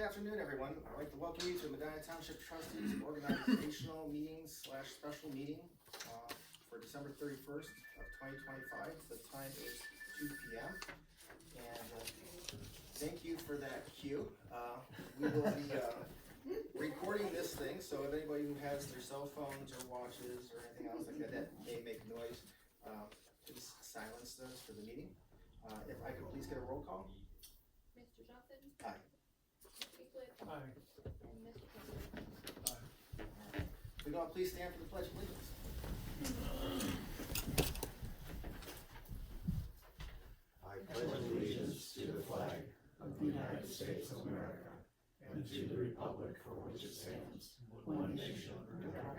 Good afternoon, everyone. I'd like to welcome you to Medina Township Trustees Organizational Meeting / Special Meeting for December 31st of 2025. The time is 2 p.m. And thank you for that cue. We will be recording this thing, so if anybody who has their cell phones or watches or anything else like that may make noise, please silence those for the meeting. If I could please get a roll call. Mr. Johnson? Aye. Mr. Cliff? Aye. And Mr. President? Aye. We all please stand for the Pledge of Allegiance. I pledge allegiance to the flag of the United States of America and to the republic for which it stands, one nation under God,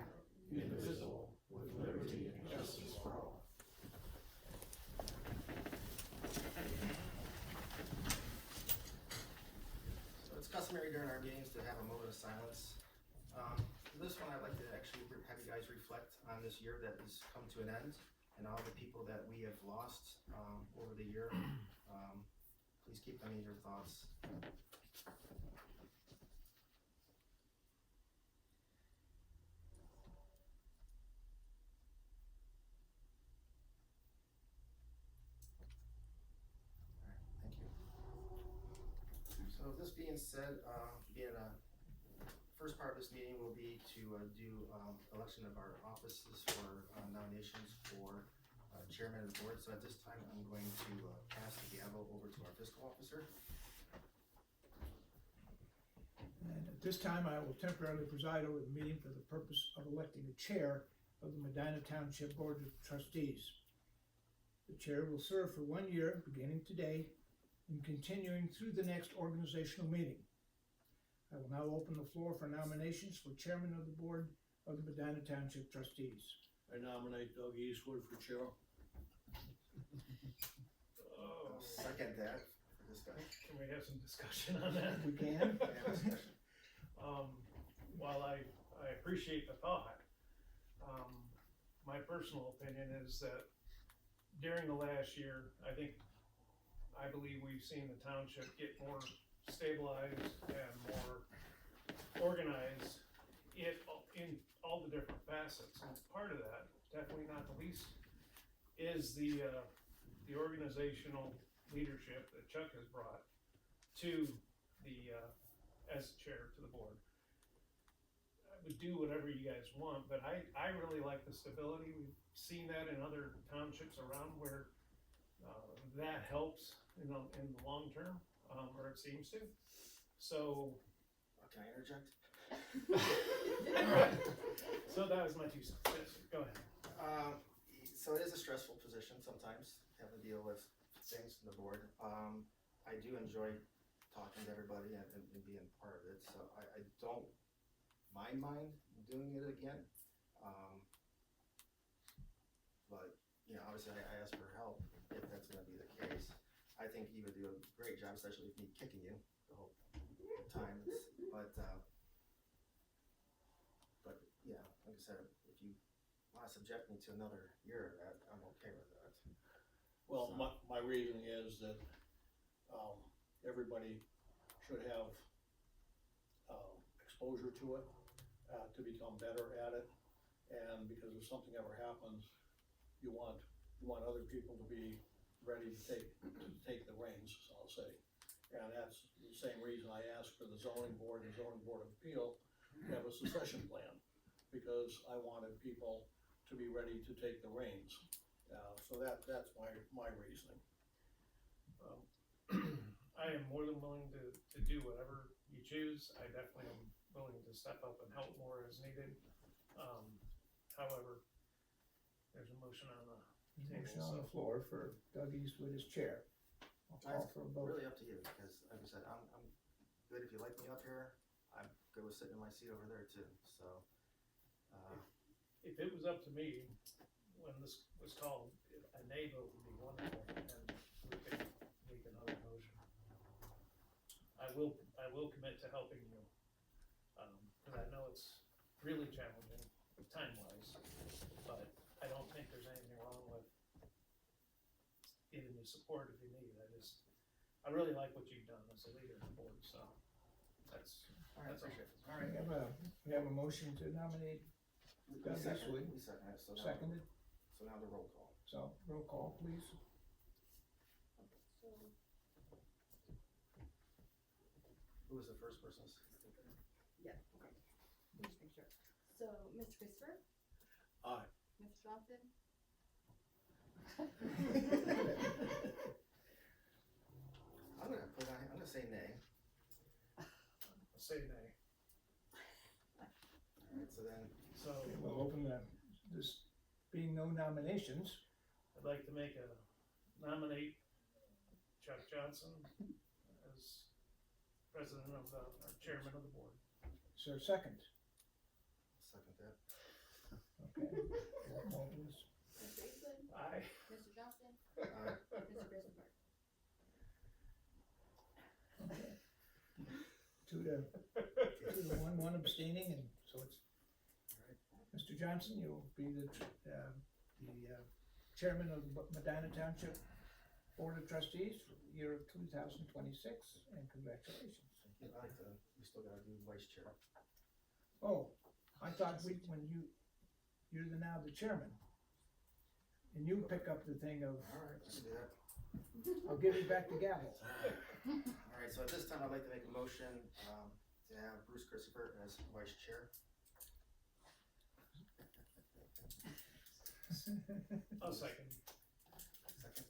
indivisible, with liberty and justice for all. So it's customary during our meetings to have a moment of silence. This one I'd like to actually have you guys reflect on this year that has come to an end and all the people that we have lost over the year. Please keep them in your thoughts. Thank you. So with this being said, first part of this meeting will be to do election of our offices for nominations for chairman of the board. So at this time, I'm going to pass the gavel over to our fiscal officer. And at this time, I will temporarily preside over the meeting for the purpose of electing a chair of the Medina Township Board of Trustees. The chair will serve for 1 year, beginning today, and continuing through the next organizational meeting. I will now open the floor for nominations for chairman of the board of the Medina Township Trustees. I nominate Doug Eastwood for chair. I'll second that for discussion. Can we have some discussion on that? We can. Yeah, discussion. While I appreciate the thought, my personal opinion is that during the last year, I believe we've seen the township get more stabilized and more organized in all the different facets. And part of that, definitely not the least, is the organizational leadership that Chuck has brought to the as chair to the board. I would do whatever you guys want, but I really like the stability. We've seen that in other townships around where that helps in the long term, or it seems to. So, Can I interject? so that was my 2 cents. Yes, go ahead. So it is a stressful position sometimes, having to deal with things in the board. I do enjoy talking to everybody and being part of it, so I don't mind doing it again. But, obviously I ask for help if that's gonna be the case. I think you would do a great job, especially with me kicking you the whole time. But yeah, like I said, if you want to subject me to another year of that, I'm okay with that. Well, my reasoning is that everybody should have exposure to it, to become better at it, and because if something ever happens, you want other people to be ready to take the reins, so I'll say. And that's the same reason I asked for the zoning board and zoning board of appeal to have a succession plan, because I wanted people to be ready to take the reins. So that's my reasoning. I am more than willing to do whatever you choose. I definitely am willing to step up and help more as needed. However, there's a motion on the Motion on the floor for Doug Eastwood as chair. I'll call for a vote. Really up to you, because like I said, I'm good if you like me up here. I'm good with sitting in my seat over there too, so. If it was up to me, when this was called, a nay vote would be wonderful, and we could make another motion. I will commit to helping you, because I know it's really challenging time-wise, but I don't think there's anything wrong with giving you support if you need it. I really like what you've done as a leader of the board, so That's, All right, that's all. appreciate it. All right. We have a motion to nominate, We Got this second one. it, we second it, so now, seconded, so now the roll call. so roll call, please. So, Who was the first person? yeah, okay. Let me just make sure. So, Mr. Christopher? Aye. Mr. Johnson? I'm gonna say nay. Say nay. All right, so then, So Okay, we'll open this being no nominations, I'd like to nominate Chuck Johnson as president of or chairman of the board. is there a second? second that. Okay, roll call please. Mr. Eastwood? Aye. Mr. Johnson? Aye. Mr. Christopher? Okay. Two to one abstaining, and so it's, Mr. Johnson, you'll be the chairman of the Medina Township Board of Trustees for the year of 2026, and congratulations. We still gotta do vice chair. Oh, I thought you're now the chairman. And you pick up the thing of, All right, I can do that. I'll give you back the gavel. All right, so at this time, I'd like to make a motion, to have Bruce Christopher as vice chair. I'll second. Second.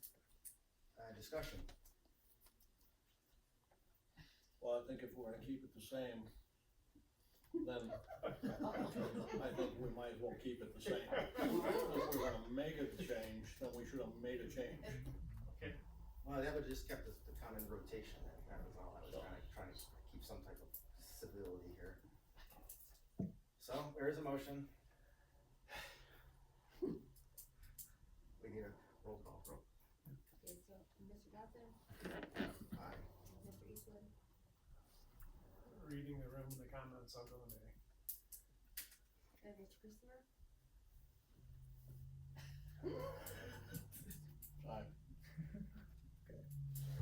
Discussion. Well, I think if we're gonna keep it the same, then I think we might as well keep it the same. If we're gonna make a change, then we should have made a change. Okay. Well, that would just kept the common rotation, and that was all I was trying to keep some type of civility here. So, there is a motion. We need a roll call, Okay, so, Mr. Johnson? Aye. Mr. Eastwood? Reading the room, the comments, I'll go nay. And Mr. Christopher? Aye.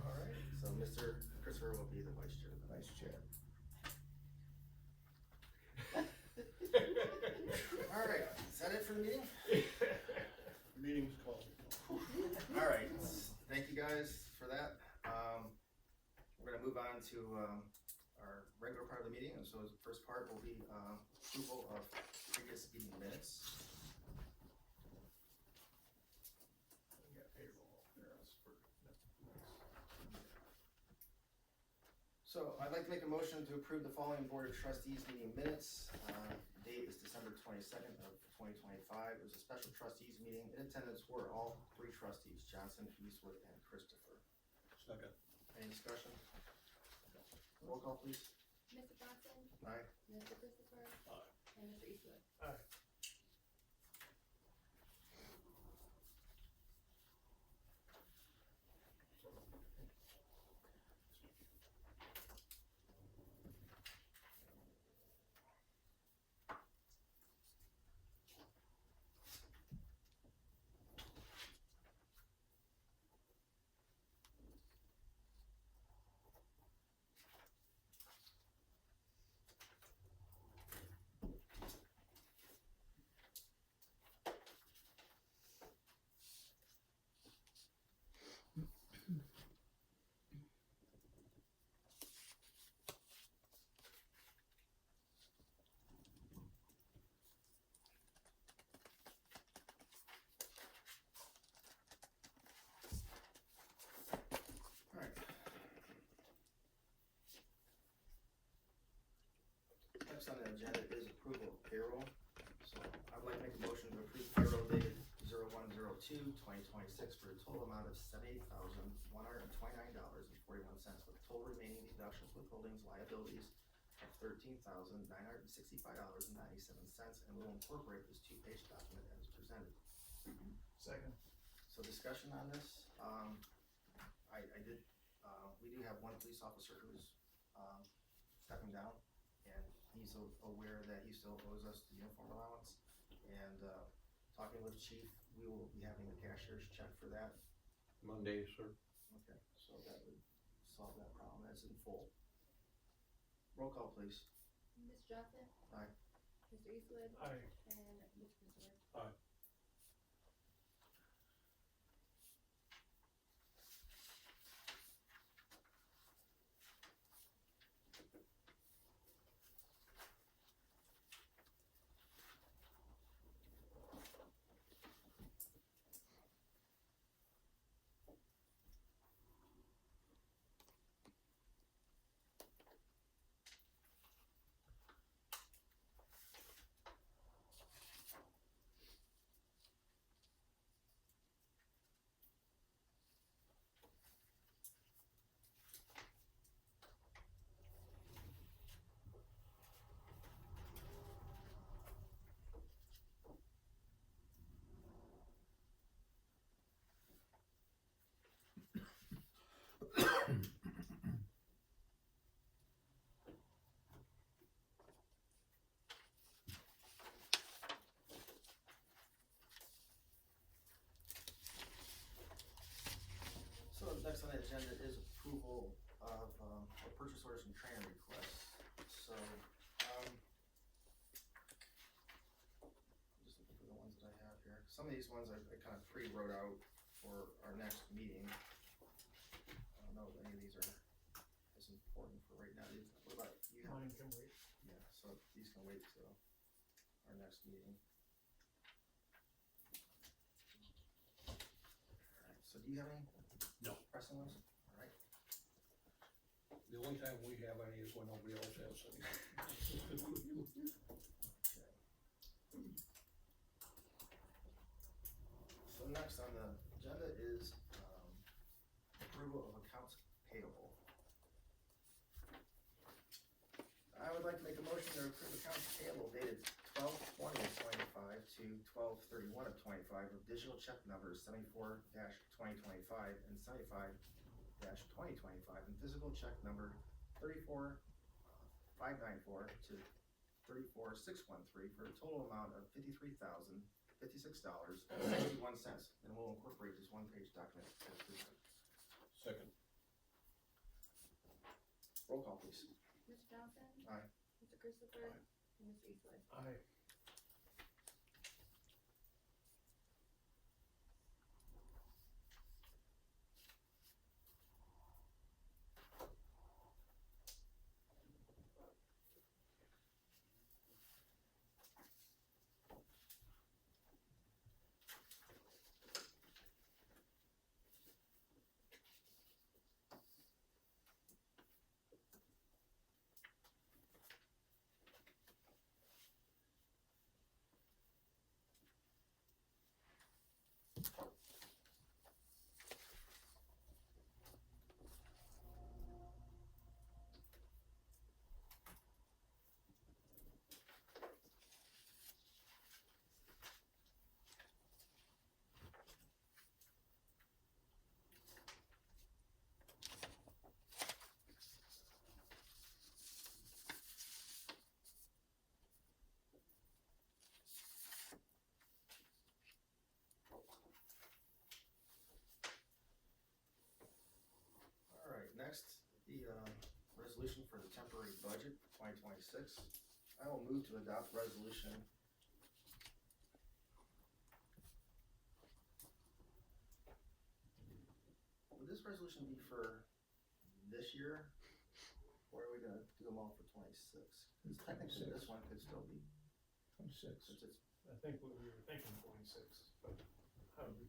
All right. So Mr. Christopher will be the vice chair. Vice chair. All right, is that it for the meeting? Meeting's called. All right, thank you guys for that. We're gonna move on to, our regular part of the meeting, and so the first part will be, approval of previous meeting minutes. We got payroll there, that's for next. So I'd like to make a motion to approve the following Board of Trustees meeting minutes. Date is December 22nd of 2025. It was a special trustees meeting. In attendance were all three trustees, Johnson, Eastwood, and Christopher. Second. Any discussion? Roll call, please. Mr. Johnson? Aye. Mr. Christopher? Aye. And Mr. Eastwood? Aye. All right. Next on the agenda is approval of payroll. So I'd like to make a motion to approve payroll dated 01/02/2026 for a total amount of $78,129.41 with total remaining deductions, withholdings, liabilities of $13,965.97, and will incorporate this two-page document as presented. Second. So discussion on this, we do have one police officer who's, stepping down, and he's aware that he still owes us the uniform allowance. And, talking with chief, we will be having the cashier's check for that. Monday, sir. Okay, so that would solve that problem, as in full. Roll call, please. Ms. Johnson? Aye. Mr. Eastwood? Aye. And Mr. Christopher? So next on the agenda is approval of, purchase orders and training requests. So, just looking for the ones that I have here. Some of these ones I kind of pre-wrote out for our next meeting. I don't know if any of these are as important for right now. What about you? Mine can wait. Yeah, so these can wait till our next meeting. Alright, so do you have any? No. Pressing ones? Alright. The only time we have any is when nobody else has any. Okay. So next on the agenda is, approval of accounts payable. I would like to make a motion to approve accounts payable dated 12/20/25 to 12/31/25 of digital check numbers 74-2025 and 75-2025 and physical check number 34,594 to 34,613 for a total amount of $53,056.61, and we'll incorporate this one-page document as presented. Second. Roll call, please. Ms. Johnson? Aye. Mr. Christopher? Aye. And Mr. Eastwood? Aye. Alright, next, the, resolution for the temporary budget for 2026. I will move to adopt resolution. Would this resolution be for this year, or are we gonna do them all for 26? Because technically this one could still be, 26. since it's, I think we were thinking 26, but how do we,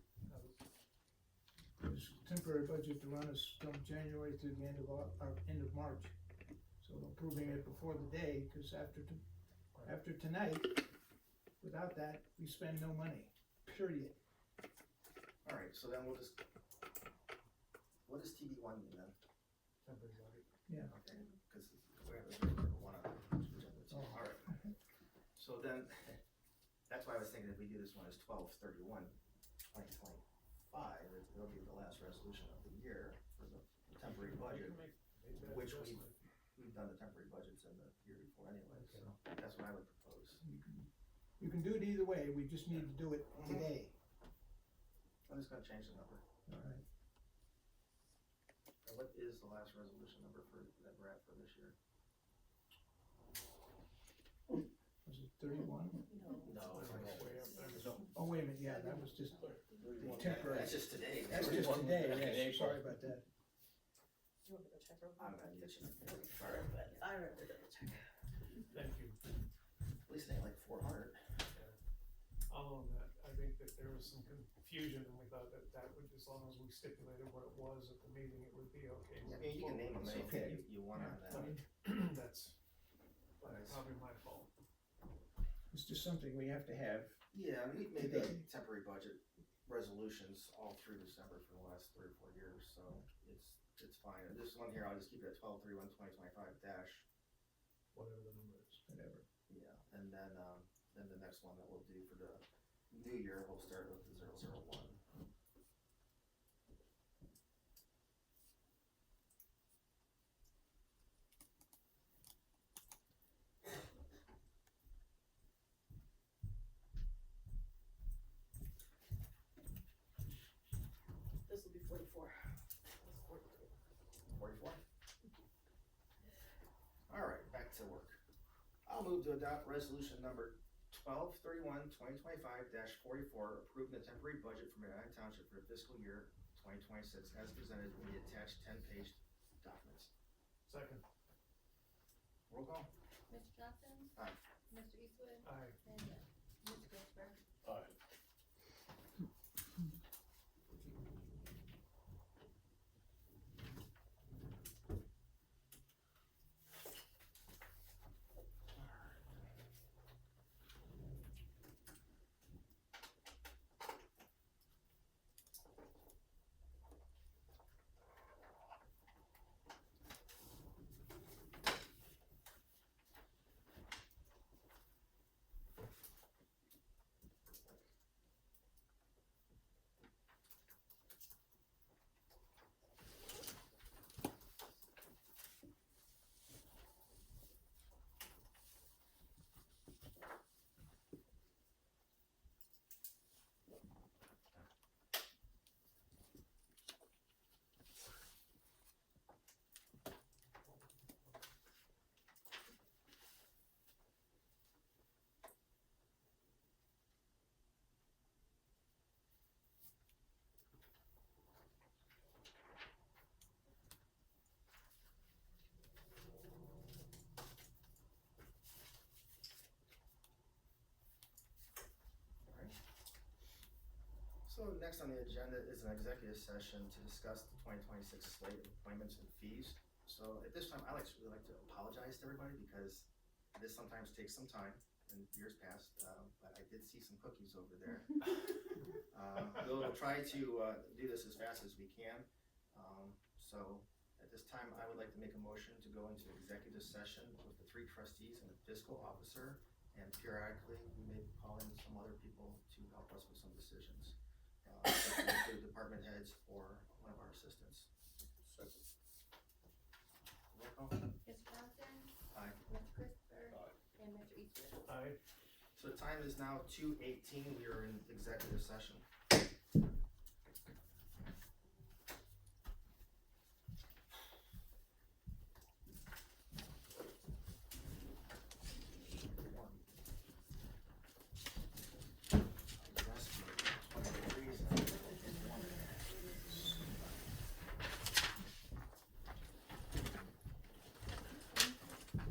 This temporary budget to run us from January to the end of end of March. So approving it before the day, because after tonight, without that, we spend no money, period. alright, so then we'll just, what does TB1 mean then? temporary budget. Yeah. Okay, because we have a number one on the agenda too. Oh. Alright. So then, that's why I was thinking if we do this one as 12/31/2025, it'll be the last resolution of the year for the temporary budget, Make that which adjustment. we've done the temporary budgets in the year before anyway, so that's what I would propose. You can do it either way, we just need to do it today. I'm just gonna change the number. Alright, And what is the last resolution number for, that we're at for this year? 31? No, it's like, Way up there. Oh, wait a minute, yeah, that was just temporary. that's just today. That's just today, yes, sorry about that. You want me to go check real quick? I'm gonna get you. Sorry. I remember to check. Thank you. At least it ain't like 400. I'll own that. I think that there was some confusion and we thought that that would, as long as we stipulated what it was at the meeting, it would be okay. I mean, you can name them It's anything okay. you want on that. That's probably my fault. It's just something we have to have. Yeah, we made the temporary budget resolutions all through December for the last 3 or 4 years, so it's fine. And this one here, I'll just keep it at 12/31/2025 dash, Whatever the number is. Whatever. yeah, and then the next one that we'll do for the new year, we'll start with the 001. This will be 44. That's 43. 44? All right, back to work. I'll move to adopt resolution number 12/31/2025-44, approving the temporary budget for Medina Township for fiscal year 2026 as presented in the attached 10-page documents. Second. Roll call. Mr. Johnson? Aye. Mr. Eastwood? Aye. And yes. Mr. Christopher? Aye. So next on the agenda is an executive session to discuss the 2026 slate of appointments and fees. So at this time, I really like to apologize to everybody because this sometimes takes some time in years past, but I did see some cookies over there. We'll try to do this as fast as we can. So at this time, I would like to make a motion to go into executive session with the 3 trustees and the fiscal officer, and periodically we may call in some other people to help us with some decisions. Include department heads or one of our assistants. Second. Roll call. Mr. Johnson? Aye. Mr. Christopher? Aye. And Mr. Eastwood? Aye. So the time is now 2:18. We are in executive session.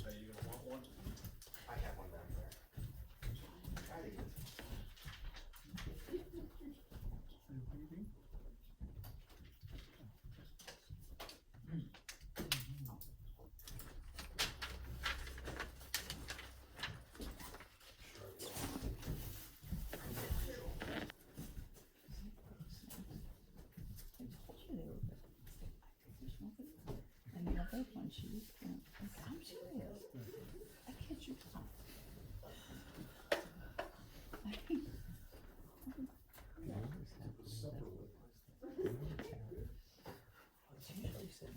Are you gonna want one? I have one back there. Try to get. And the other one, she was, I'm serious. I kid you not. It's usually sitting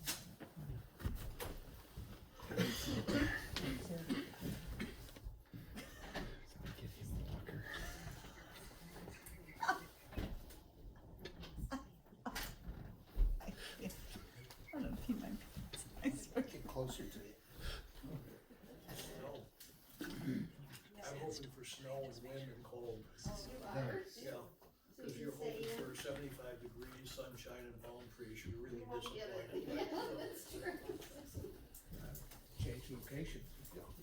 I don't pee my pants. I swear. Get closer to you. It's snow and wind and cold. Yeah, cause you're hoping for 75 degrees, sunshine and palm trees, you're really disappointed. Change location. It'll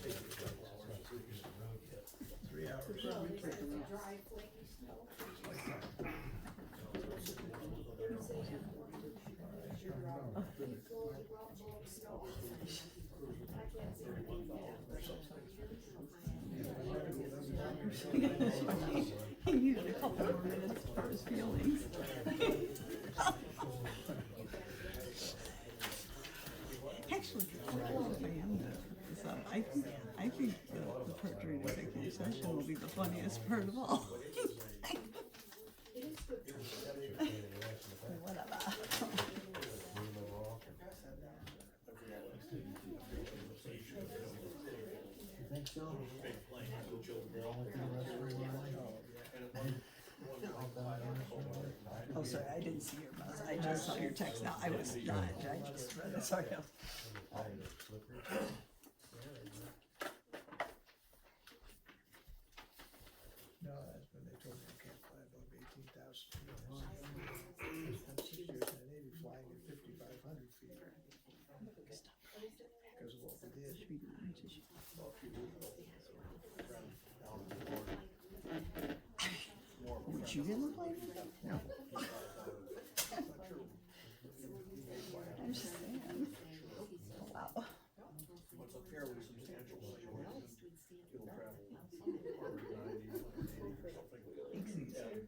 take you a couple hours to get the road yet. 3 hours. Dry, flaky snow. He needed a couple more minutes for his feelings. Actually, I think the part during executive session will be the funniest part of all. Whatever. Think so? Big plane, little children. Oh, sorry, I didn't see your buzz. I just saw your text now. I was not. I just read it. Sorry. No, that's when they told me I can't fly above 18,000 feet. I'm 6 years in the Navy flying at 5,500 feet. Because of what we did. Would you get in the plane? No. I'm just saying. Wow. What's a fairly substantial situation, you'll travel 190, 180 or something. And,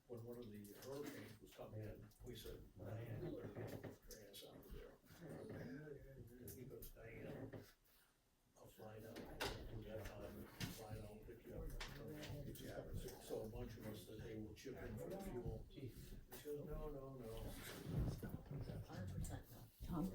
when one of the hurricanes was coming in, we said, Diane, you better get your ass out of there. He goes, Diane, I'll fly down, we got time, fly down, pick you up. So a bunch of us said, hey, we'll chip in for the fuel. He goes, no. Tom?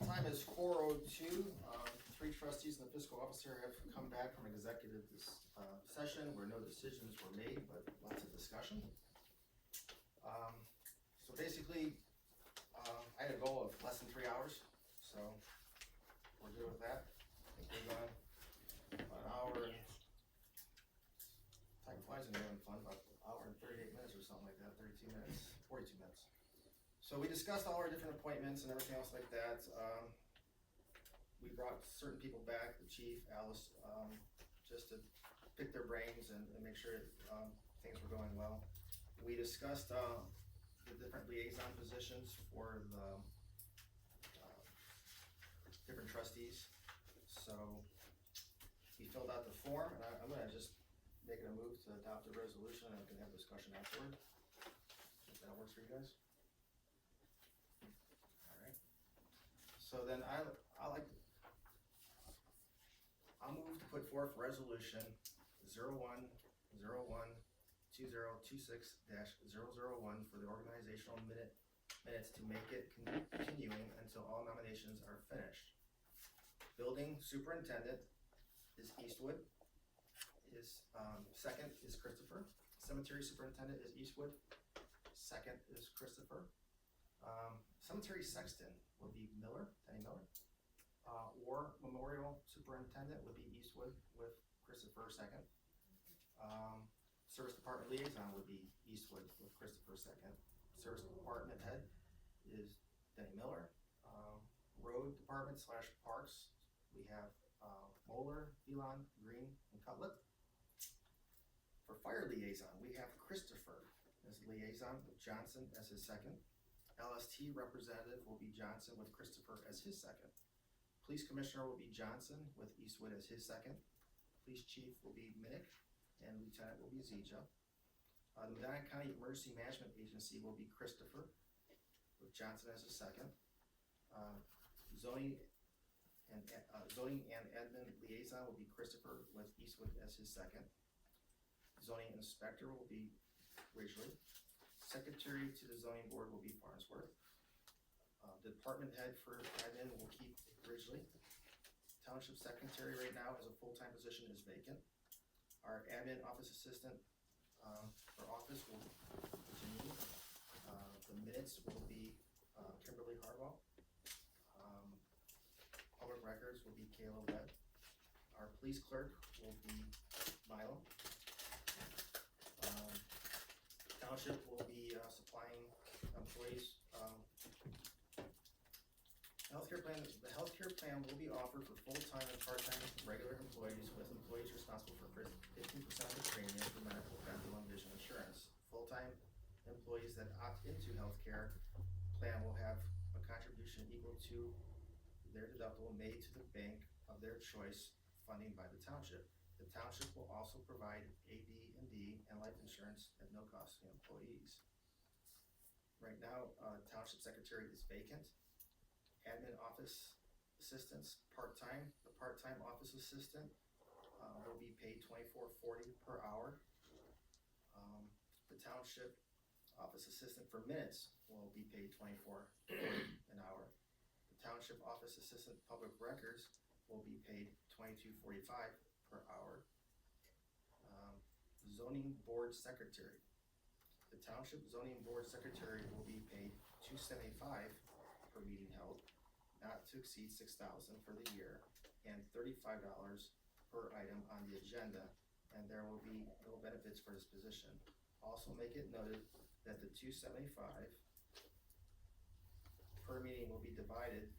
Time is 4:02. Three trustees and the fiscal officer have come back from executive session where no decisions were made, but lots of discussion. So basically, I had a goal of less than 3 hours, so we're good with that. I think we're going about an hour. Time flies when you're having fun, about an hour and 38 minutes or something like that, 32 minutes, 42 minutes. So we discussed all our different appointments and everything else like that. We brought certain people back, the chief, Alice, just to pick their brains and make sure things were going well. We discussed the different liaison positions for the different trustees. So we filled out the form, and I'm gonna just make it a move to adopt the resolution, and I can have a discussion afterward. If that works for you guys? Alright. So then I'll move to put forth resolution 01/01/2026-001 for the organizational minutes to make it continuing until all nominations are finished. Building superintendent is Eastwood. His second is Christopher. Cemetery superintendent is Eastwood. Second is Christopher. Cemetery sexton would be Miller, Penny Miller. Or memorial superintendent would be Eastwood with Christopher second. Service department liaison would be Eastwood with Christopher second. Service department head is Denny Miller. Road department / parks, we have Moeller, Elon, Green, and Cutlet. For fire liaison, we have Christopher as liaison with Johnson as his second. LST representative will be Johnson with Christopher as his second. Police commissioner will be Johnson with Eastwood as his second. Police chief will be Minnick and lieutenant will be Zija. The Medina County Emergency Management Agency will be Christopher with Johnson as his second. Zoning and admin liaison will be Christopher with Eastwood as his second. Zoning inspector will be Ridgely. Secretary to the zoning board will be Farnsworth. Department head for admin will keep Ridgely. Township secretary right now as a full-time position is vacant. Our admin office assistant, for office will continue. The minutes will be, Kimberly Harbaugh. Public records will be Kayla Webb. Our police clerk will be Milo. Township will be, supplying employees, the healthcare plan will be offered for full-time and part-time regular employees, with employees responsible for 15% of the premium for medical, dental, and vision insurance. Full-time employees that opt into healthcare plan will have a contribution equal to their deductible made to the bank of their choice, funding by the township. The township will also provide AD&D and life insurance at no cost to employees. Right now, township secretary is vacant. Admin office assistants, part-time. The part-time office assistant will be paid $24.40 per hour. The township office assistant for minutes will be paid $24.40 an hour. The township office assistant public records will be paid $22.45 per hour. Zoning board secretary. The township zoning board secretary will be paid $275 per meeting held, not to exceed $6,000 for the year, and $35 per item on the agenda, and there will be no benefits for this position. Also make it noted that the $275 per meeting will be divided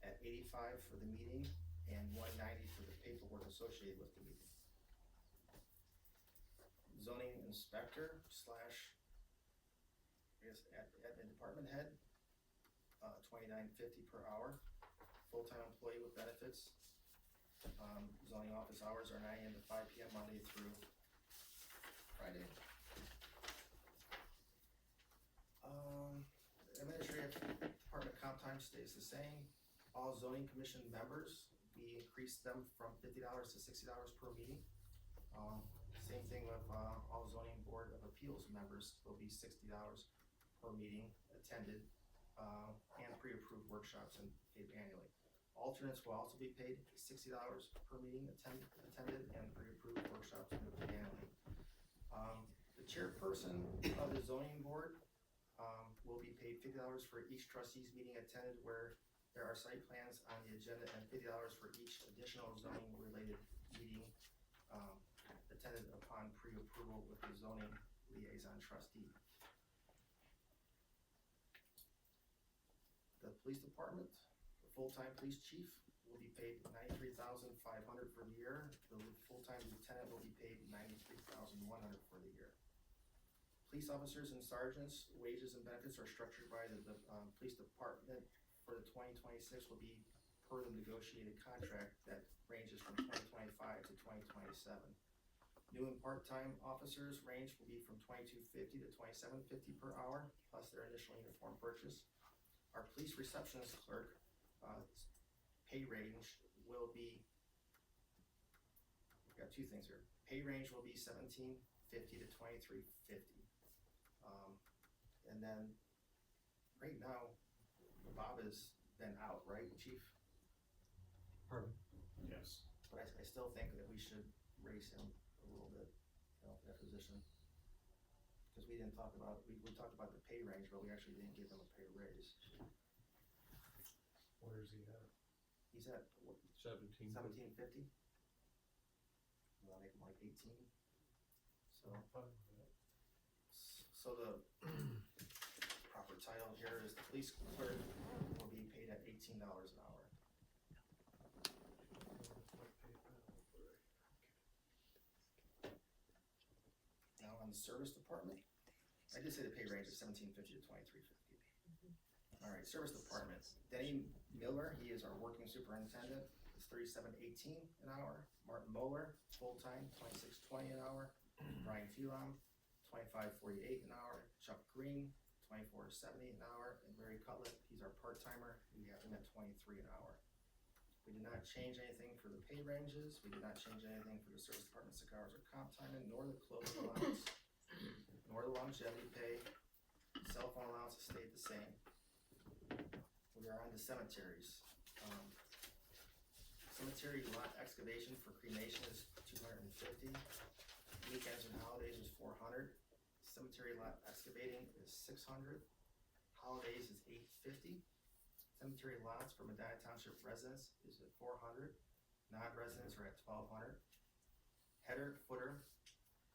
at $85 for the meeting and $190 for the paperwork associated with the meeting. Zoning inspector slash, I guess, admin department head, $29.50 per hour. Full-time employee with benefits. Zoning office hours are 9 AM to 5 PM Monday through Friday. Administrative department comp time stays the same. All zoning commission members, we increased them from $50 to $60 per meeting. Same thing with all zoning board of appeals members will be $60 per meeting attended, and pre-approved workshops and paid annually. Alternates will also be paid $60 per meeting attended and pre-approved workshops and paid annually. The chairperson of the zoning board will be paid $50 for each trustees meeting attended where there are site plans on the agenda, and $50 for each additional zoning related meeting attended upon pre-approval with the zoning liaison trustee. The police department, the full-time police chief will be paid $93,500 for the year. The full-time lieutenant will be paid $93,100 for the year. Police officers and sergeants' wages and benefits are structured by the police department for the 2026 will be per the negotiated contract that ranges from 2025 to 2027. New and part-time officers range will be from $22.50 to $27.50 per hour, plus their initial uniform purchase. Our police receptionist clerk, pay range will be, we've got two things here. Pay range will be $17.50 to $23.50. And then, right now, Bob has been out, right, Chief? Pardon? Yes. But I still think that we should raise him a little bit, that position. Cause we didn't talk about, we talked about the pay range, but we actually didn't give him a pay raise. Where is he at? He's at, what, 17. $17.50? Well, make him like 18. So, I'm fine with that. so the proper title here is the police clerk will be paid at $18 an hour. Now on the service department, I did say the pay range is $17.50 to $23.50. All right, service department, Denny Miller, he is our working superintendent, is $37.18 an hour. Martin Moeller, full-time, $26.20 an hour. Brian Phelan, $25.48 an hour. Chuck Green, $24.70 an hour. And Larry Cutlet, he's our part-timer, we have him at $23 an hour. We did not change anything for the pay ranges, we did not change anything for the service department sick hours or comp time, nor the clothing allowance. nor the longevity pay. Cell phone allowances stayed the same. We are on to cemeteries. Cemetery lot excavation for cremation is $250. Weekends and holidays is $400. Cemetery lot excavating is $600. Holidays is $850. Cemetery lots for Medina Township residents is at $400. Non-residents are at $1,200. Header, footer,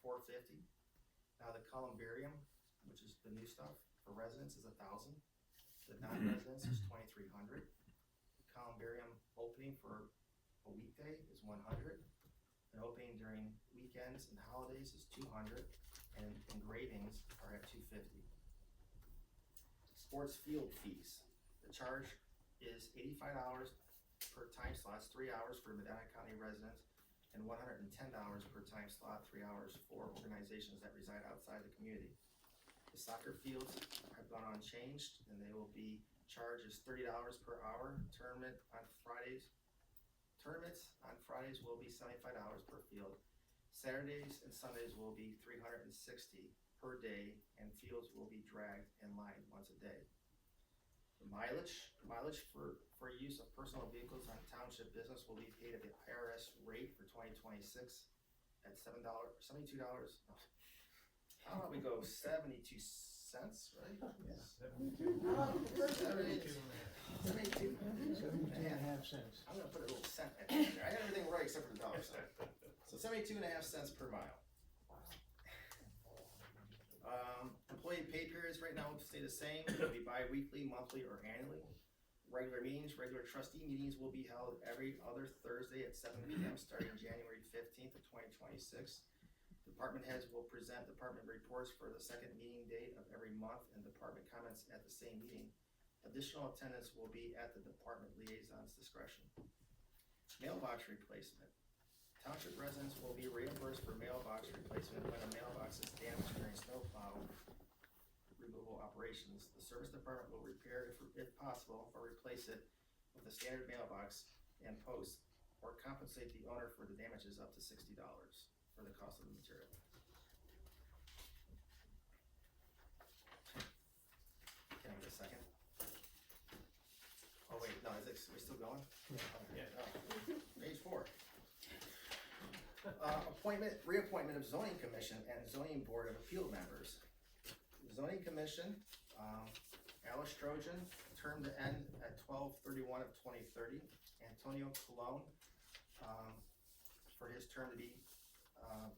$450. Now the columbarium, which is the new stuff for residents, is $1,000. The non-residents is $2,300. Columbarium opening for a weekday is $100. An opening during weekends and holidays is $200, and engravings are at $250. Sports field fees. The charge is $85 per time slot, 3 hours for Medina County residents, and $110 per time slot, 3 hours for organizations that reside outside the community. The soccer fields have gone unchanged, and they will be charged as $30 per hour. Tournaments on Fridays will be $75 per field. Saturdays and Sundays will be $360 per day, and fields will be dragged and lined once a day. The mileage for use of personal vehicles on township business will be paid at the IRS rate for 2026 at $72. How about we go 72 cents, right? Yeah. 72. 72. 72.5 cents. I'm gonna put a little cent at the end there. I got everything right except for the dollar sign. So 72.5 cents per mile. Employee pay periods right now will stay the same. It'll be bi-weekly, monthly, or annually. Regular trustee meetings will be held every other Thursday at 7 p.m. starting January 15th of 2026. Department heads will present department reports for the second meeting date of every month, and department comments at the same meeting. Additional attendance will be at the department liaison's discretion. Mailbox replacement. Township residents will be reimbursed for mailbox replacement when a mailbox is damaged during snowplow removal operations. The service department will repair if possible, or replace it with a standard mailbox and post, or compensate the owner for the damages up to $60 for the cost of the material. Can I get a second? Oh wait, no, are we still going? Yeah. Oh, page 4. Reappointment of zoning commission and zoning board of appeal members. Zoning commission, Alice Trojan, term to end at 12/31 of 2030. Antonio Colon, for his term to be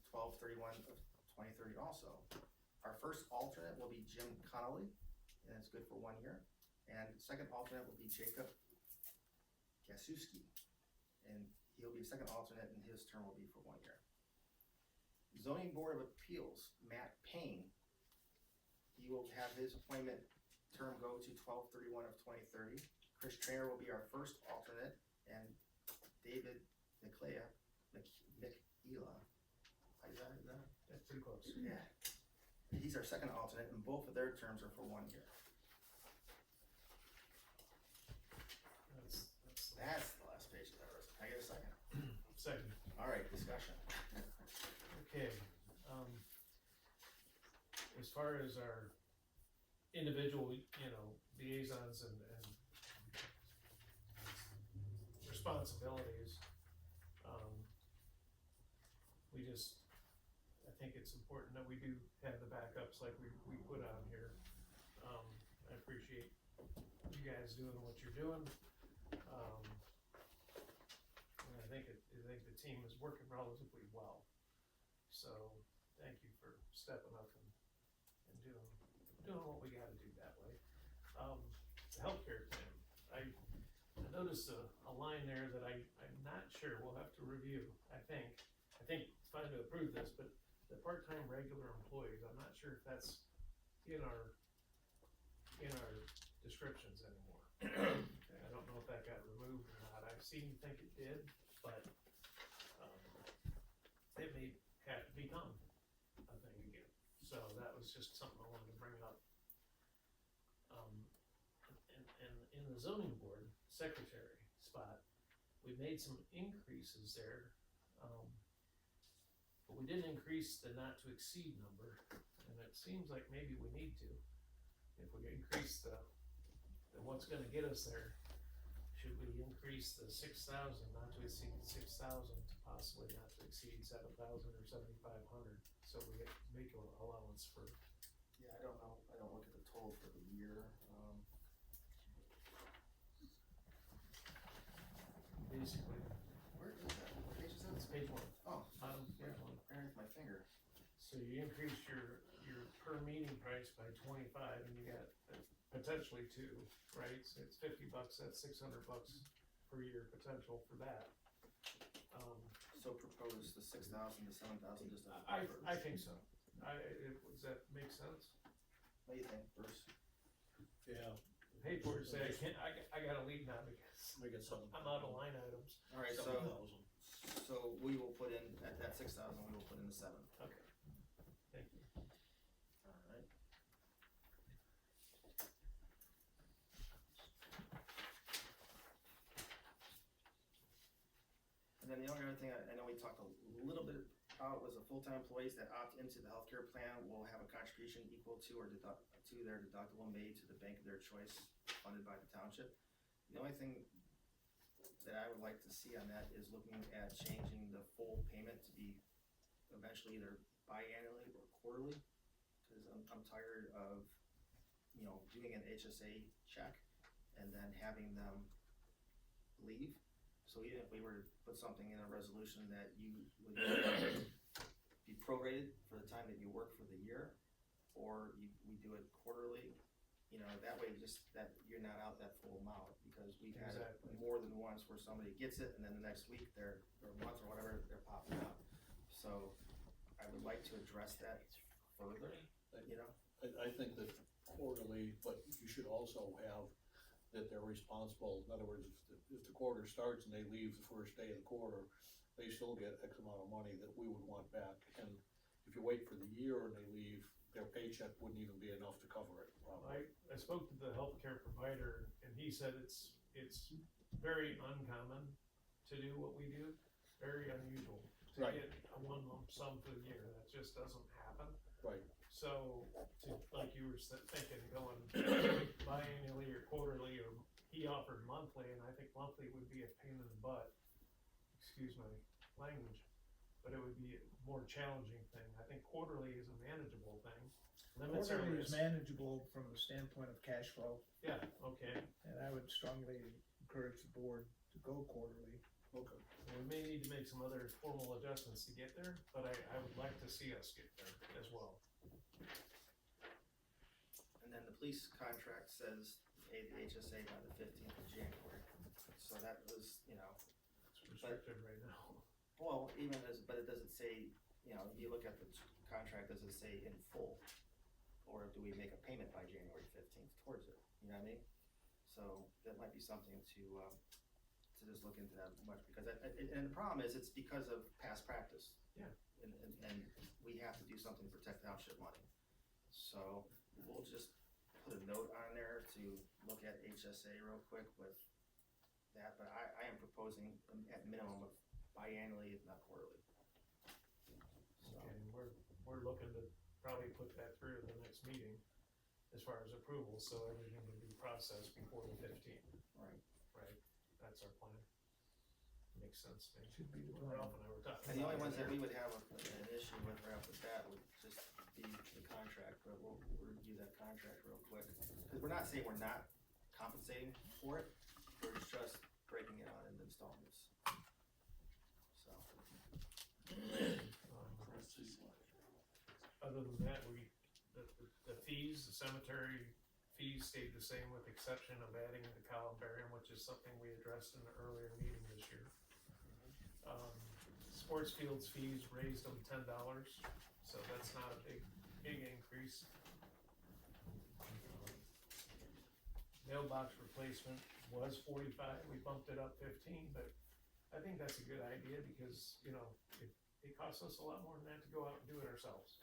12/31 of 2030 also. Our first alternate will be Jim Connolly, and it's good for 1 year. And second alternate will be Jacob Kasuski, and he'll be second alternate, and his term will be for 1 year. Zoning Board of Appeals, Matt Payne, he will have his appointment term go to 12/31 of 2030. Chris Trainer will be our first alternate, and David Nikela, That's pretty close. yeah, he's our second alternate, and both of their terms are for 1 year. That's the last page of that resume. Can I get a second? Second. All right, discussion. Okay, as far as our individual, liaisons and responsibilities, I think it's important that we do have the backups like we put on here. I appreciate you guys doing what you're doing. And I think the team is working relatively well. So thank you for stepping up and doing what we gotta do that way. The healthcare plan, I noticed a line there that I'm not sure, we'll have to review. I think it's fine to approve this, but the part-time regular employees, I'm not sure if that's in our descriptions anymore. I don't know if that got removed or not. I seem to think it did, but it may have to be done, I think, again. So that was just something I wanted to bring up. And in the zoning board secretary spot, we made some increases there. But we didn't increase the not to exceed number, and it seems like maybe we need to. If we increase the what's gonna get us there, should we increase the 6,000 not to exceed 6,000 to possibly not to exceed 7,000 or 7,500? So we make an allowance for, Yeah, I don't know, I don't look at the total for the year, basically, where is that, what page is it's that? page one, Oh, page one. underneath my finger. So you increase your per meeting price by 25 and you got potentially two, right? So it's $50, that's $600 per year potential for that. So propose the 6,000 to 7,000 just as a I buffer. think so. Does that make sense? What do you think, Bruce? Yeah, Pay for it, say I can't, I gotta leave now because we get something. I'm out of line items. Alright, 7,000. so we will put in, at that 6,000, we will put in the 7. Okay, thank you. Alright. And then the only other thing I know we talked a little bit about was the full-time employees that opt into the healthcare plan will have a contribution equal to or to their deductible made to the bank of their choice, funded by the township. The only thing that I would like to see on that is looking at changing the full payment to be eventually either biannually or quarterly. Cause I'm tired of, doing an HSA check and then having them leave. So even if we were to put something in a resolution that you would be prorated for the time that you work for the year, or we do it quarterly, that way just that you're not out that full amount, because we've had it Exactly. more than once where somebody gets it and then the next week or month or whatever, they're popping out. So I would like to address that further, I think that quarterly, but you should also have that they're responsible. In other words, if the quarter starts and they leave the first day of the quarter, they still get X amount of money that we would want back. And if you wait for the year and they leave, their paycheck wouldn't even be enough to cover it, probably. I spoke to the healthcare provider and he said it's very uncommon to do what we do, very unusual to Right. get a one lump sum for the year. That just doesn't happen. Right. So, like you were thinking, going biannually or quarterly, or he offered monthly, and I think monthly would be a pain in the butt. Excuse my language, but it would be a more challenging thing. I think quarterly is a manageable thing. Limits our Quarterly is risk. manageable from the standpoint of cash flow, Yeah, okay. and I would strongly encourage the board to go quarterly. Okay. We may need to make some other formal adjustments to get there, but I would like to see us get there as well. And then the police contract says pay the HSA by the 15th of January. So that was, It's restricted right now. well, but it doesn't say, you look at the contract, does it say in full? Or do we make a payment by January 15th towards it, you know what I mean? So that might be something to just look into that much, because and the problem is, it's because of past practice. Yeah. And we have to do something to protect township money. So we'll just put a note on there to look at HSA real quick with that, but I am proposing at minimum of biannually, if not quarterly. So, And we're looking to probably put that through the next meeting as far as approval, so everything can be processed before the 15th, right. right? That's our plan. Makes sense to me. Should be the plan. Ralph and I were talking. And the only about ones that it. we would have an issue with right off the bat would just be the contract, but we'll review that contract real quick. Cause we're not saying we're not compensating for it, we're just breaking it out into installments. So, Other than that, the fees, the cemetery fees stayed the same with exception of adding the columbarium, which is something we addressed in the earlier meeting this year. Sports fields fees raised them $10, so that's not a big increase. Mailbox replacement was 45, we bumped it up 15, but I think that's a good idea because, it costs us a lot more than that to go out and do it ourselves.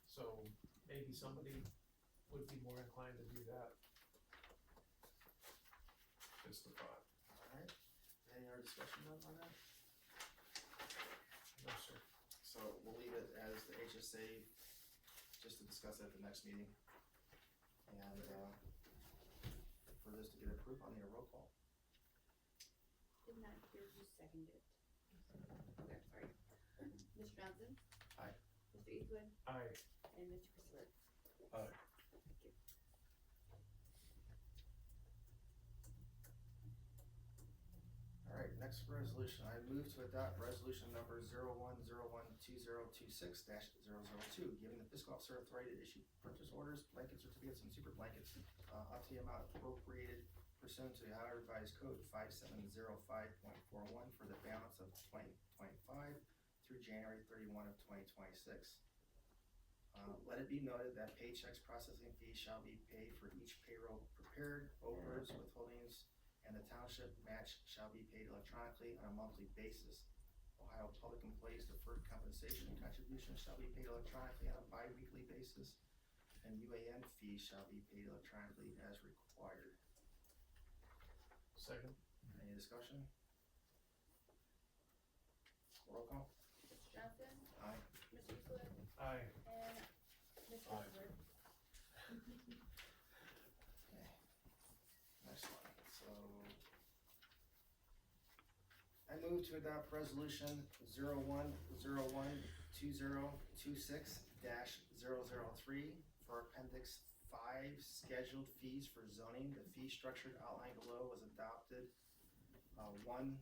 So maybe somebody would be more inclined to do that. Just a thought. alright, any other discussion on that? No, sir. So we'll leave it as the HSA, just to discuss it at the next meeting. And, for this to get approved, I'll need a roll call. Did not hear who seconded. Okay, sorry. Mr. Johnson? Aye. Mr. Eastwood? Aye. And Mr. Christopher? Aye. Thank you. All right, next resolution, I move to adopt resolution number 01012026-002, giving the fiscal officer authority to issue purchase orders, blanket certificates, and super blankets, up to the amount appropriated pursuant to the Ohio Revised Code 5705.41 for the balance of 2025 through January 31 of 2026. Let it be noted that paychecks processing fees shall be paid for each payroll prepared, overs, withholdings, and the township match shall be paid electronically on a monthly basis. Ohio Public Employees Deferred Compensation contributions shall be paid electronically on a bi-weekly basis, and UAN fees shall be paid electronically as required. Second. Any discussion? Roll call? Mr. Johnson? Aye. Mr. Eastwood? Aye. And Mr. Aye. Christopher? Okay. Next one, so. I move to adopt resolution 01012026-003 for appendix 5 scheduled fees for zoning. The fee structure outlined below was adopted 1/2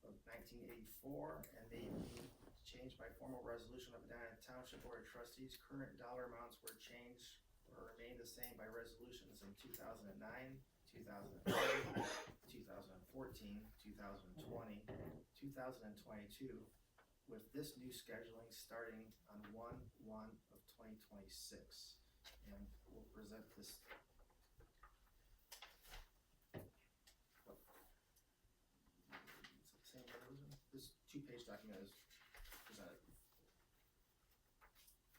of 1984 and may be changed by formal resolution of Medina Township Board of Trustees. Current dollar amounts were changed or remain the same by resolutions in 2009, 2010, 2014, 2020, 2022, with this new scheduling starting on 1/1 of 2026. And we'll present this. It's the same resolution. This two-page document is presented.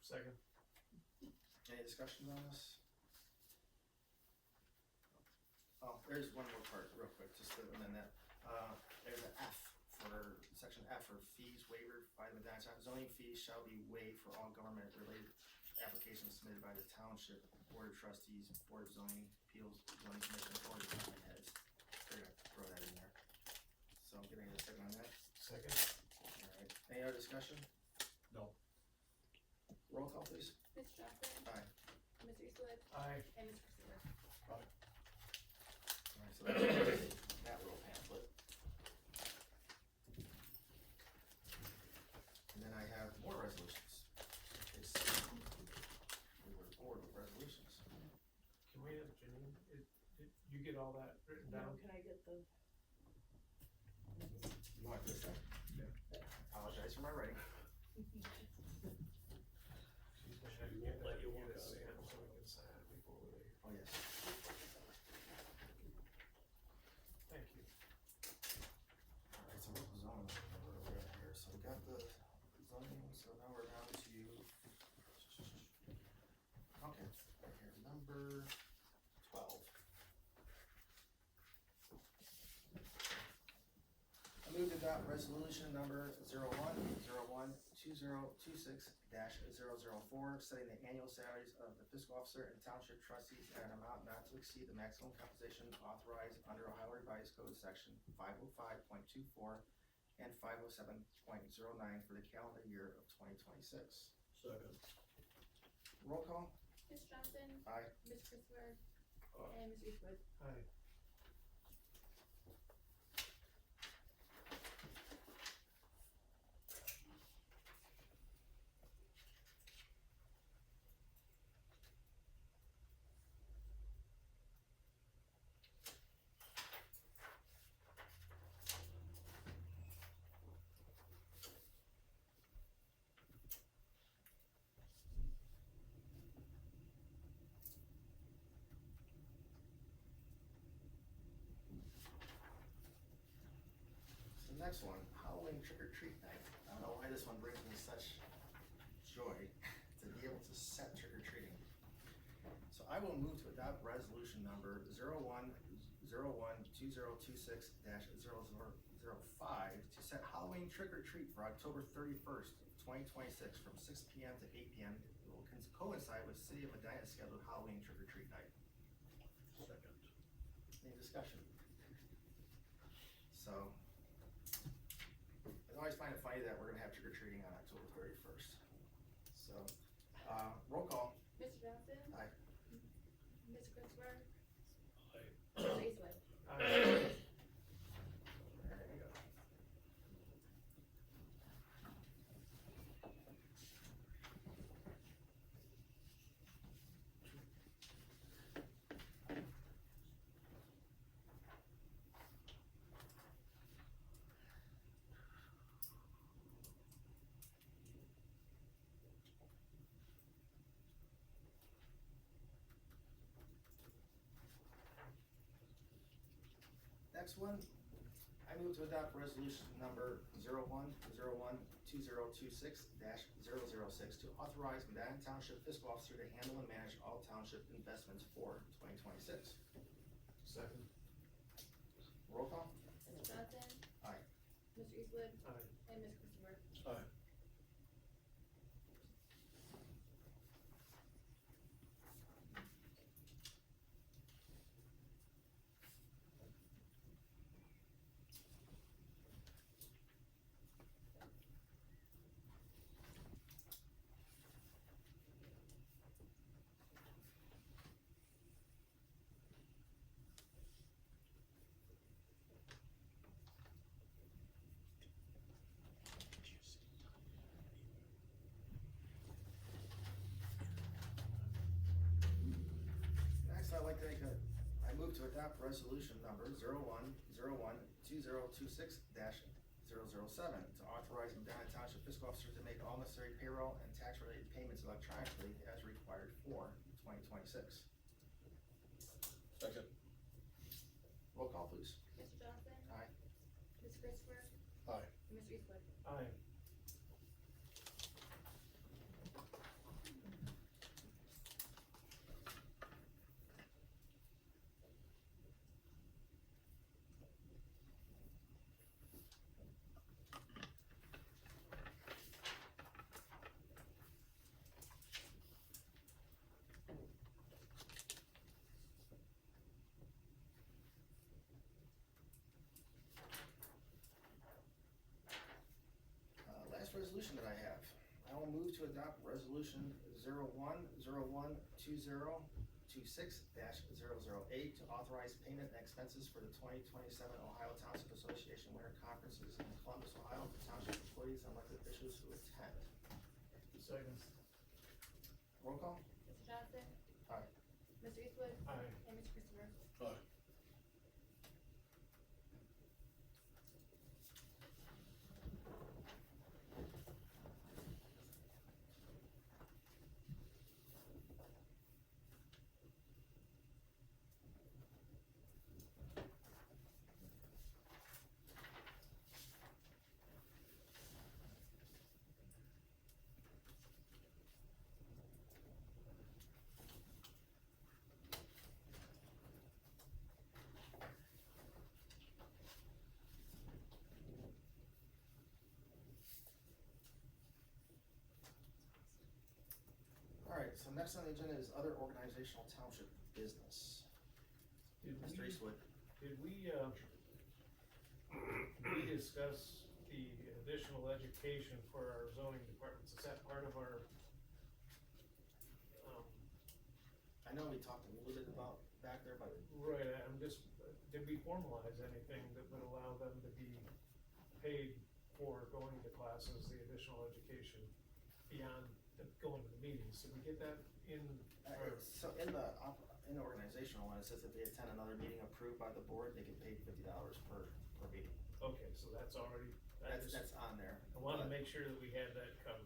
Second. Any discussions on this? Oh, there's one more part, real quick, just to amend that. There's an F for, section F for fees waiver by the Medina Township. Zoning fees shall be waived for all government-related applications submitted by the Township Board of Trustees, Board of Zoning Appeals, Zoning Commission, or department heads. We're gonna throw that in there. So I'm getting a second on that. Second. Alright, any other discussion? No. Roll call, please. Mr. Johnson? Aye. Mr. Eastwood? Aye. And Mr. Christopher? Alright, so that's that little pamphlet. And then I have more resolutions. We were bored with resolutions. Can we have Janine, you get all that written Now, down? can I get the? You want this then? Yeah. Apologize for my writing. She's gonna have to get that, get it stamped so we can sign it before we leave. Oh, yes. Thank you. Alright, so what was on over here? So we got the zoning, so now we're down to. Okay, right here, number 12. I move to adopt resolution number 01012026-004, setting the annual salaries of the fiscal officer and township trustees at an amount not to exceed the maximum compensation authorized under Ohio Revised Code section 505.24 and 507.09 for the calendar year of 2026. Second. Mr. Roll call? Johnson? Aye. Mr. Christopher? And Mr. Eastwood? Aye. The next one, Halloween trick or treat night. I don't know why this one brings me such joy to be able to set trick or treating. So I will move to adopt resolution number 01-2026-0005 to set Halloween trick or treat for October 31st, 2026 from 6 p.m. to 8 p.m. It will coincide with City of Medina's scheduled Halloween trick or treat night. Second. Any discussion? So, I always find it funny that we're gonna have trick or treating on October 31st. So, roll call. Mr. Johnson? Aye. Mr. Christopher? Aye. Mr. Eastwood? Aye. There you go. Next one, I move to adopt resolution number 01-2026-006 to authorize Medina Township Fiscal Officer to handle and manage all township investments for 2026. Second. Roll call. Mr. Johnson? Aye. Mr. Eastwood? Aye. And Mr. Christopher? Aye. Next, I'd like to I move to adopt resolution number 01-2026-007 to authorize Medina Township Fiscal Officer to make all necessary payroll and tax-related payments electronically as required for 2026. Second. Roll call, please. Mr. Johnson? Aye. Mr. Christopher? Aye. And Mr. Eastwood? Aye. Last resolution that I have, I will move to adopt resolution 01-01-2026-008 to authorize payment and expenses for the 2027 Ohio Township Association Winter Conferences in Columbus, Ohio for township employees and elected officials who attend. Second. Roll call. Mr. Johnson? Aye. Mr. Eastwood? Aye. And Mr. Christopher? Aye. Alright, so next on the agenda is other organizational township business. Did Mr. we, Eastwood. did we discuss the additional education for our zoning departments? Is that part of our, I know we talked a little bit about back there, but right, I'm just, did we formalize anything that would allow them to be paid for going to classes, the additional education beyond going to the meetings? Did we get that in our? so in the organizational one, it says if they attend another meeting approved by the board, they get paid $50 per meeting. Okay, so that's already, That's on there. I wanna But make sure that we had that covered.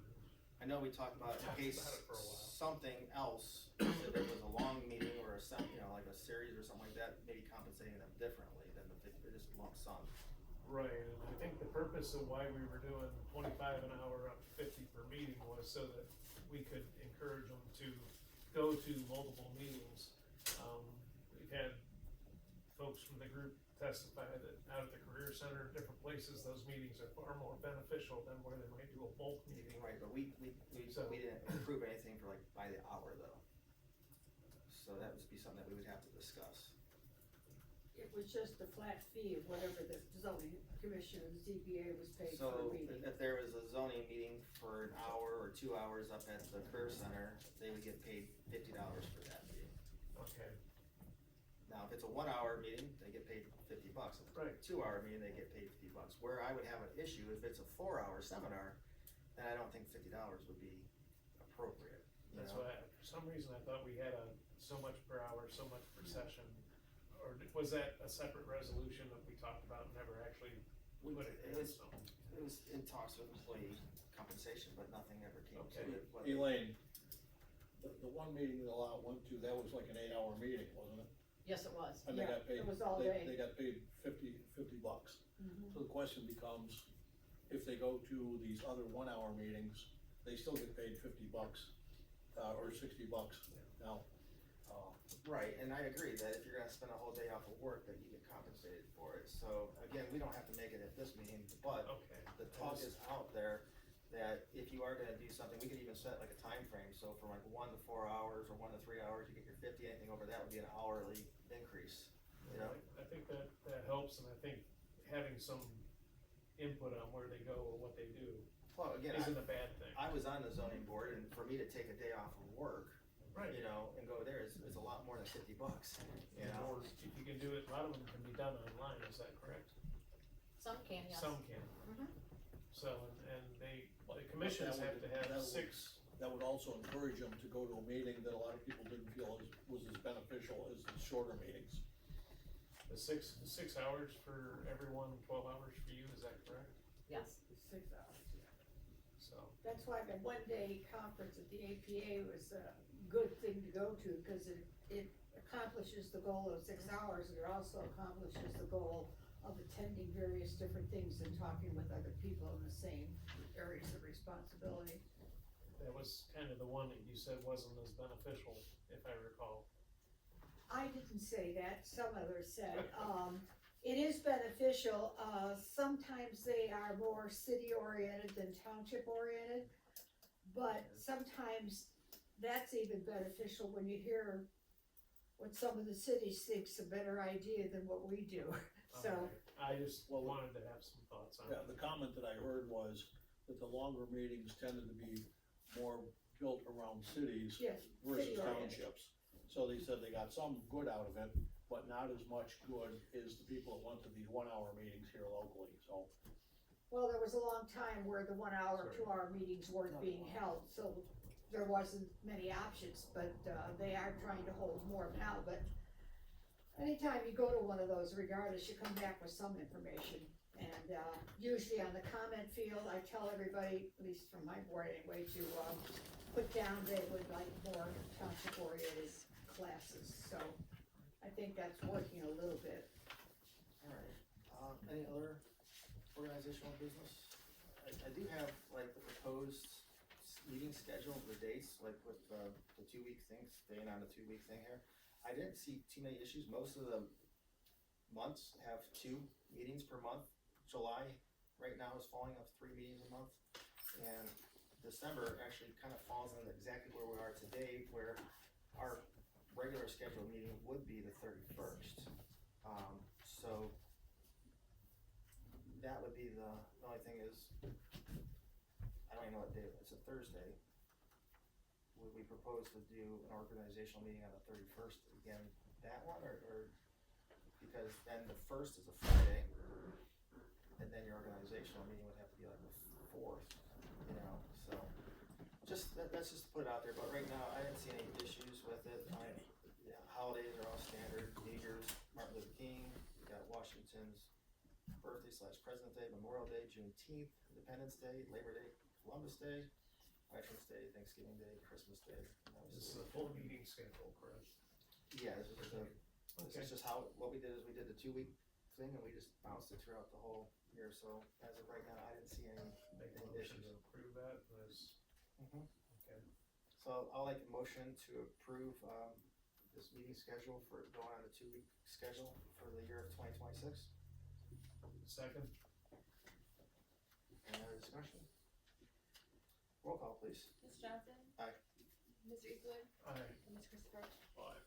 I know we talked about in Talked case about it for a while. something else, if it was a long meeting or like a series or something like that, maybe compensating them differently than if they're just lump sum. Right, and I think the purpose of why we were doing 25 an hour up to 50 per meeting was so that we could encourage them to go to multiple meetings. We've had folks from the group testify that out at the career center, different places, those meetings are far more beneficial than where they might do a bulk meeting. Right, but we didn't approve anything for like by the hour though. So that would be something that we would have to discuss. It was just a flat fee of whatever the zoning commission and ZBA was paid for So a meeting. if there was a zoning meeting for an hour or 2 hours up at the career center, they would get paid $50 for that meeting. Okay, Now, if it's a 1 hour meeting, they get paid $50. If it's Right. a 2 hour meeting, they get paid $50. Where I would have an issue, if it's a 4 hour seminar, then I don't think $50 would be appropriate. You that's know? why, for some reason, I thought we had so much per hour, so much per session. Or was that a separate resolution that we talked about and never actually put it in, so? It was in talks with employee compensation, but nothing ever came Okay. to it. What- Elaine, the one meeting that Lot went to, that was like an 8 hour meeting, wasn't it? Yes, it was. And they Yeah, got paid, it was all they day. got paid $50. Mhm. So the question becomes, if they go to these other 1 hour meetings, they still get paid $50, or $60 now. Right, and I agree that if you're gonna spend a whole day off of work, that you get compensated for it. So again, we don't have to make it at this meeting, but Okay. the talk is out there that if you are gonna do something, we could even set like a time frame. So from like 1 to 4 hours or 1 to 3 hours, you get your 50, anything over that would be an hourly increase, you know? I think that helps, and I think having some input on where they go or what they do Well, again, isn't a bad thing. I was on the zoning board, and for me to take a day off of work, Right. you know, and go there is a lot more than $50, you know? Or if you can do it, a lot of them can be done online, is that correct? Some can, yes. Some can. Mhm. So, and the commissions That have would- to that have would- 6, That would also encourage them to go to a meeting that a lot of people didn't feel was as beneficial as the shorter meetings. the 6 hours for everyone, 12 hours for you, is that correct? Yes. 6 hours, yeah. So, That's why the one-day conference at the APA was a good thing to go to, because it accomplishes the goal of 6 hours, and it also accomplishes the goal of attending various different things and talking with other people in the same areas of responsibility. that was kind of the one that you said wasn't as beneficial, if I recall. I didn't say that, some others said, it is beneficial, sometimes they are more city-oriented than township-oriented, but sometimes that's even beneficial when you hear what some of the cities think's a better idea than what we do, so. Okay. I just Well, wanted to have some thoughts on Yeah, it. the comment that I heard was that the longer meetings tended to be more built around cities Yes, versus city-oriented. townships. So they said they got some good out of it, but not as much good as the people that went to these 1 hour meetings here locally, so. Well, there was a long time where the 1 hour, Sorry. 2 hour meetings weren't being held, so there wasn't many options, but, they are trying to hold more now, but anytime you go to one of those, regardless, you come back with some information. And, usually on the comment field, I tell everybody, at least from my board anyway, to, put down they would like more township oriented classes, so I think that's working a little bit. Alright, any other organizational business? I do have like the proposed meeting schedule, the dates, like with the 2 week thing, staying on the 2 week thing here. I didn't see too many issues, most of the months have 2 meetings per month. July right now is falling off 3 meetings a month, and December actually kind of falls in exactly where we are today, where our regular scheduled meeting would be the 31st. So that would be the only thing is, I don't even know what day, it's a Thursday. Would we propose to do an organizational meeting on the 31st again, that one, or, because then the 1st is a Friday, and then your organizational meeting would have to be like the 4th, you know, so. Just, let's just put it out there, but right now, I didn't see any issues with it. Yeah, holidays are all standard, New Year's, Martin Luther King, we got Washington's birthday / President's Day, Memorial Day, Juneteenth, Independence Day, Labor Day, Columbus Day, Veterans Day, Thanksgiving Day, Christmas Day. And that was This is it. a full meeting schedule, correct? Yeah, this is just how, what we did is we did the 2 week thing and we just bounced it throughout the whole year, so as of right now, I didn't see any Make a any motion issues. to approve that, as, Mhm. okay. So I'll like a motion to approve, this meeting schedule for going on a 2-week schedule for the year of 2026. Second? Any other discussion? Roll call, please. Ms. Johnson? Aye. Mr. Eastwood? Aye. And Ms. Christopher? Aye.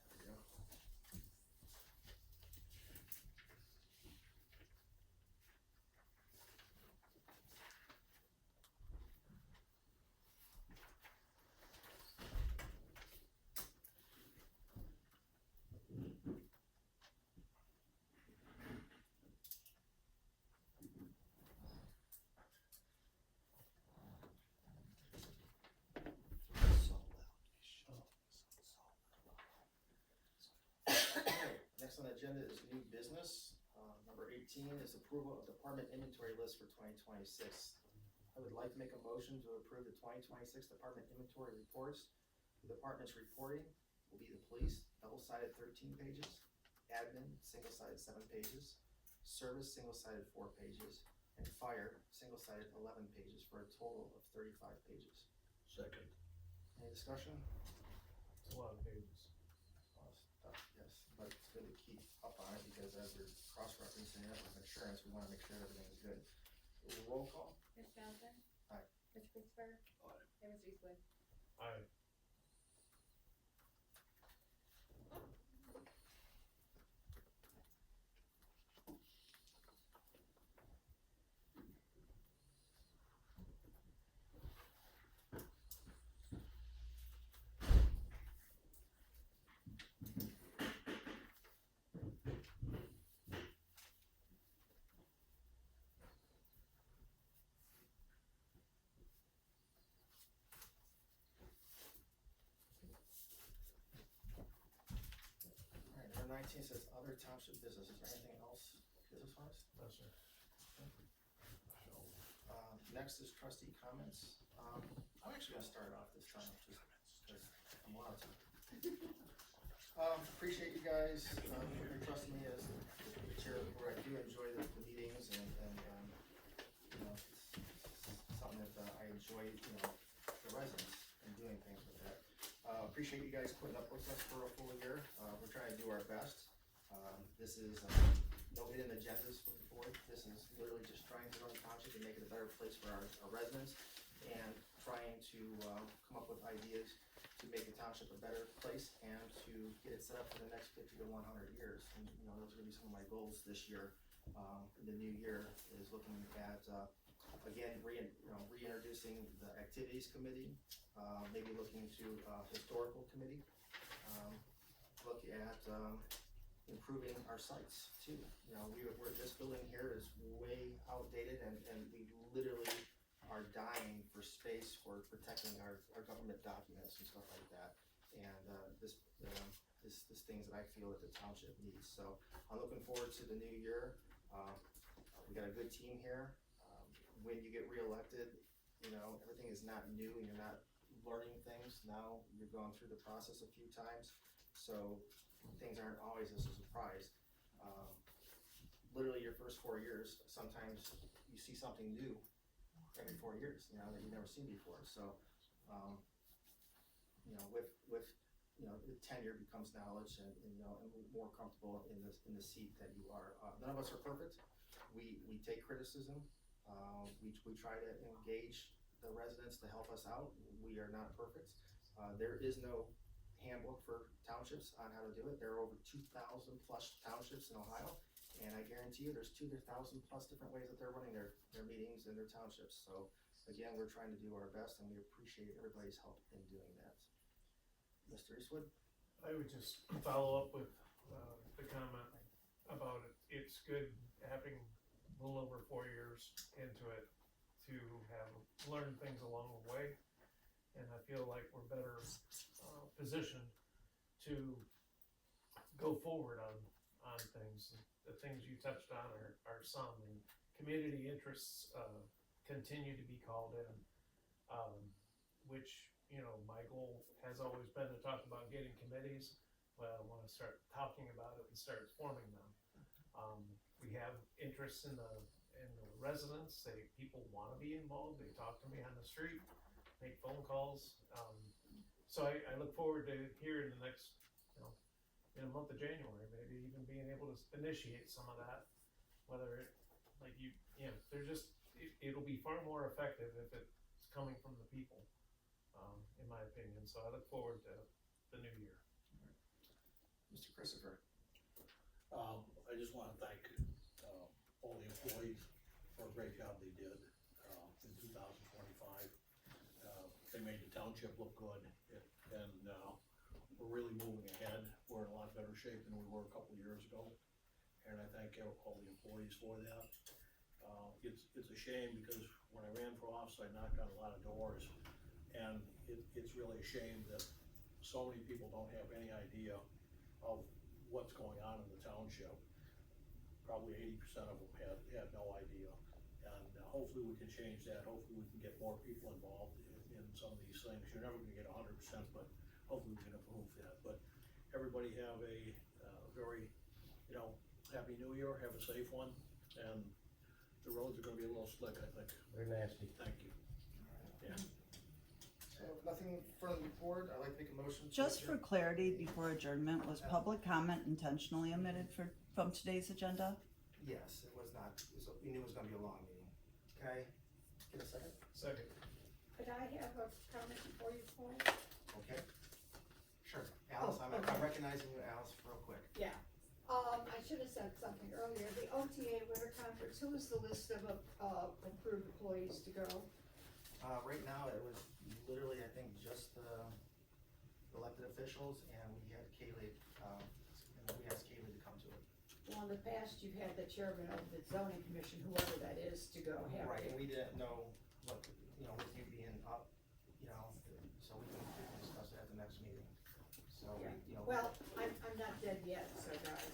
There we go. Next on the agenda is new business. Number 18 is approval of department inventory list for 2026. I would like to make a motion to approve the 2026 department inventory reports. The department's reporting will be the police, double-sided 13 pages, admin, single-sided 7 pages, service, single-sided 4 pages, and fire, single-sided 11 pages for a total of 35 pages. Second. Any discussion? It's a lot of pages. Yes, but it's good to keep up on it because as we're cross-referencing it with insurance, we wanna make sure everything is good. Roll call? Ms. Johnson? Aye. Mr. Christopher? Aye. And Mr. Eastwood? Aye. Alright, number 19 says other township business. Is there anything else business-wise? No, sir. Next is trustee comments. I'm actually gonna start off this time, just because I'm allowed to. Appreciate you guys, for trusting me as the chair, where I do enjoy the meetings and, you know, it's something that, I enjoy, you know, the residents and doing things with that. Appreciate you guys putting up with us for a full year. We're trying to do our best. This is, no hidden agendas for the board. This is literally just trying to run the township and make it a better place for our residents and trying to, come up with ideas to make the township a better place and to get it set up for the next 50 to 100 years. And, you know, those are gonna be some of my goals this year. The new year is looking at, again, reintroducing the activities committee, maybe looking to, historical committee. Look at, improving our sites too. You know, this building here is way outdated and we literally are dying for space for protecting our government documents and stuff like that. And, this things that I feel that the township needs. So I'm looking forward to the new year. We got a good team here. When you get reelected, you know, everything is not new and you're not learning things. Now you're going through the process a few times. So things aren't always as a surprise. Literally your first 4 years, sometimes you see something new every 4 years, you know, that you've never seen before. So, you know, with you know, the tenure becomes knowledge and you know, and we're more comfortable in the seat that you are. None of us are perfect. We take criticism. We try to engage the residents to help us out. We are not perfect. There is no handbook for townships on how to do it. There are over 2,000 plus townships in Ohio, and I guarantee you there's 2,000 plus different ways that they're running their meetings and their townships. So again, we're trying to do our best and we appreciate everybody's help in doing that. Mr. Eastwood? I would just follow up with, the comment about it. It's good having a little over 4 years into it to have learned things along the way. And I feel like we're better, positioned to go forward on things. The things you touched on are some, and community interests, continue to be called in, which, you know, my goal has always been to talk about getting committees. Well, I wanna start talking about it and start forming them. We have interests in the residents, people wanna be involved, they talk to me on the street. make phone calls. So I look forward to hearing the next, in a month of January, maybe even being able to initiate some of that. Whether it, like it'll be far more effective if it's coming from the people, in my opinion. So I look forward to the new year. Mr. Christopher. I just wanna thank, all the employees for a great job they did, in 2025. They made the township look good, and, we're really moving ahead. We're in a lot better shape than we were a couple of years ago, and I thank all the employees for that. It's a shame because when I ran for office, I knocked on a lot of doors, and it's really a shame that so many people don't have any idea of what's going on in the township. Probably 80% of them had no idea, and hopefully we can change that. Hopefully we can get more people involved in some of these things. You're never gonna get 100%, but hopefully we can improve that. But everybody have a very, happy new year, have a safe one, and the roads are gonna be a little slick, I think. They're nasty. Thank you. Yeah. So if nothing further to report, I'd like to make a motion. to Just for adjourn. clarity, before adjournment, was public comment intentionally omitted from today's agenda? Yes, it was not, we knew it was gonna be a long meeting. Okay, get a second? Second. Could I have a comment before you point? Okay. Sure. Alice, I'm recognizing you, Alice, real quick. Yeah, I should have said something earlier, the OTA winter conference, who was the list of, approved employees to go? Right now, it was literally, I think, just the elected officials, and we had Kaylee, and we asked Kaylee to come to it. Well, in the past, you've had the chairman of the zoning commission, whoever that is, to go, have Right, it. and we didn't know what, with you being up, so we can discuss that at the next meeting. So, Yeah. Well, I'm not dead yet, so guys.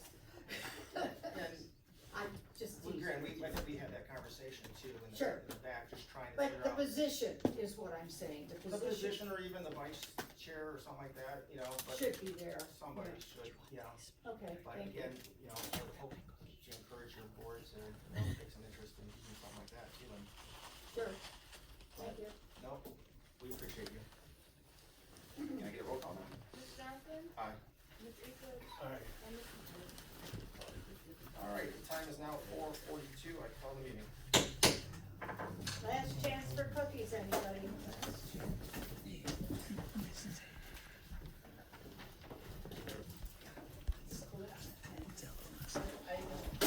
I'm just we, teasing. I think we had that conversation too, in Sure. the back, just trying to But figure the out. position is what I'm saying, the The position position, or even the vice chair or something like that, but should be there. somebody Yeah. should, Okay, but thank you. again, I would hope to encourage your board to, take some interest in doing something like that too, and, Sure, thank you. no, we appreciate you. Can I get a roll call now? Ms. Johnson? Aye. Ms. Eastwood? All right. And Ms. Smith? All right, the time is now 4:42, I call the meeting. Last chance for cookies, anybody?